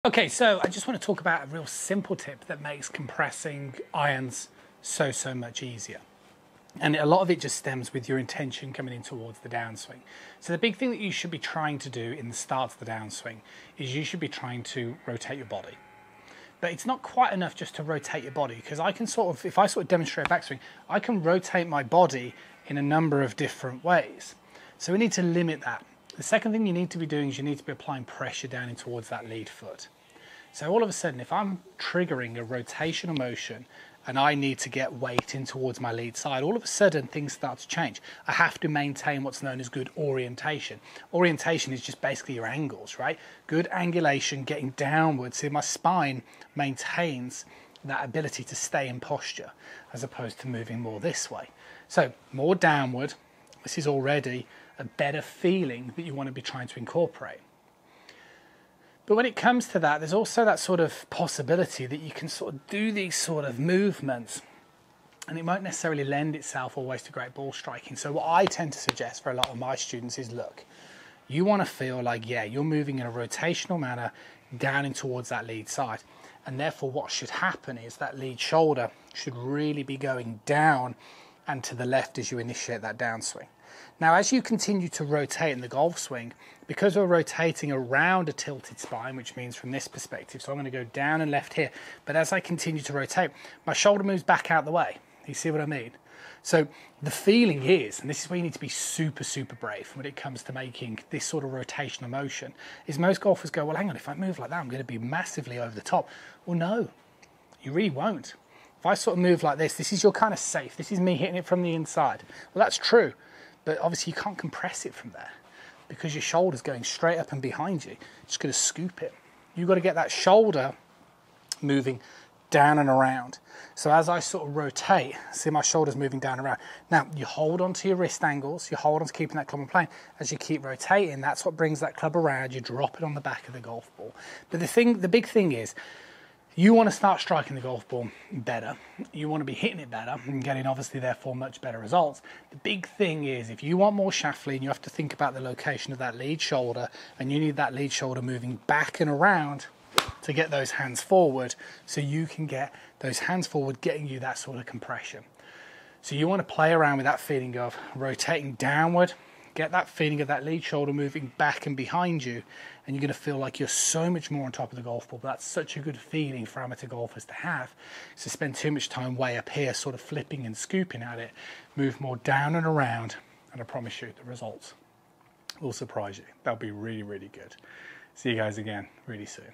Okay, so I just want to talk about a real simple tip that makes compressing irons so much easier. And a lot of it just stems with your intention coming in towards the downswing. So the big thing that you should be trying to do in the start of the downswing is you should be trying to rotate your body. But it's not quite enough just to rotate your body, because I can if I demonstrate a backswing, I can rotate my body in a number of different ways. So we need to limit that. The second thing you need to be doing is you need to be applying pressure down in towards that lead foot. So all of a sudden, if I'm triggering a rotational motion and I need to get weight in towards my lead side, all of a sudden things start to change. I have to maintain what's known as good orientation. Orientation is just basically your angles, right? Good angulation, getting downwards, so my spine maintains that ability to stay in posture as opposed to moving more this way. So more downward, this is already a better feeling that you want to be trying to incorporate. But when it comes to that, there's also that sort of possibility that you can sort of do these sort of movements and it won't necessarily lend itself always to great ball striking. So what I tend to suggest for a lot of my students is, look, you want to feel like, yeah, you're moving in a rotational manner down in towards that lead side. And therefore what should happen is that lead shoulder should really be going down and to the left as you initiate that downswing. Now, as you continue to rotate in the golf swing, because we're rotating around a tilted spine, which means from this perspective, so I'm going to go down and left here, but as I continue to rotate, my shoulder moves back out the way. You see what I mean? So the feeling is, and this is where you need to be super brave when it comes to making this sort of rotational motion, is most golfers go, well, hang on, if I move like that, I'm going to be massively over the top. Well, no, you really won't. If I sort of move like this is your kind of safe. This is me hitting it from the inside. Well, that's true, but obviously you can't compress it from there because your shoulder's going straight up and behind you. You're just going to scoop it. You've got to get that shoulder moving down and around. So as I sort of rotate, see my shoulders moving down and around. Now, you hold on to your wrist angles, you hold on to keeping that club on plane. As you keep rotating, that's what brings that club around. You drop it on the back of the golf ball. But the big thing is, you want to start striking the golf ball better. You want to be hitting it better and getting, obviously, therefore, much better results. The big thing is, if you want more shaft lean, you have to think about the location of that lead shoulder, and you need that lead shoulder moving back and around to get those hands forward, so you can get those hands forward, getting you that sort of compression. So you want to play around with that feeling of rotating downward, get that feeling of that lead shoulder moving back and behind you, and you're going to feel like you're so much more on top of the golf ball. But that's such a good feeling for amateur golfers to have, is to spend too much time way up here sort of flipping and scooping at it. Move more down and around, and I promise you the results will surprise you. That'll be really good. See you guys again really soon.